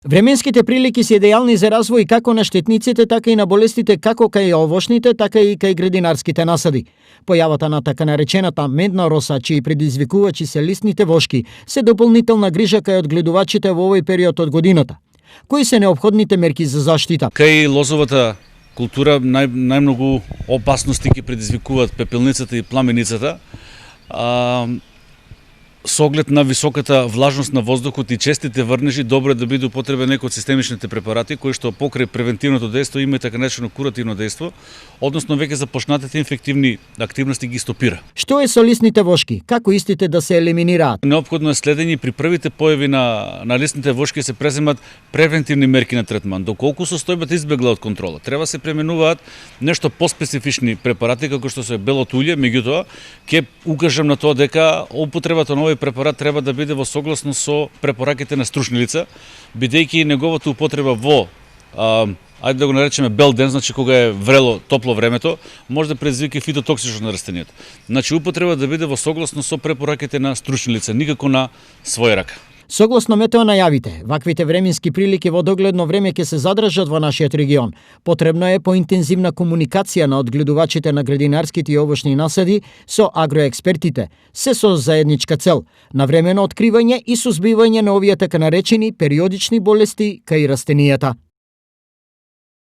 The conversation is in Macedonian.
Временските прилики се идеални за развој како на штетниците, така и на болестите како кај овошните, така и кај градинарските насади. Појавата на така наречената медна роса, чии предизвикувачи се лисните вошки, се дополнителна грижа кај одгледувачите во овој период од годината. Кои се неопходните мерки за заштита? Кај лозовата култура најмногу опасности ги предизвикуваат пепелницата и пламеницата. Со оглед на високата влажност на воздухот и честите врнежи, добро е да биде употребен некои од системичните препарати кои што покрај превентивното дејство има и така наречено куративно дејство, односно веќе започнатите инфективни активности ги стопира. Што е со лисните вошки? Како истите да се елиминираат? Неопходно е следење при првите појави на лисните вошки се преземат превентивни мерки на третман. Доколку состојбата избегла од контрола, треба се пременуваат нешто поспецифични препарати како што се белото улје, меѓутоа ќе укажам на тоа дека употребата на овој препарат треба да биде во согласно со препораките на стручни лица, бидејќи неговата употреба во ајде да го наречеме бел ден, значи кога е врело, топло времето, може да предизвика фитотоксично на растенијата. Значи употреба да биде во согласно со препораките на стручни лица, никако на своја рака. Согласно метео најавите, ваквите временски прилики во догледно време ќе се задржат во нашиот регион. Потребна е поинтензивна комуникација на одгледувачите на градинарските и овошни насади со агроекспертите, се со заедничка цел – навремено откривање и сузбивање на овие така наречени периодични болести кај растенијата.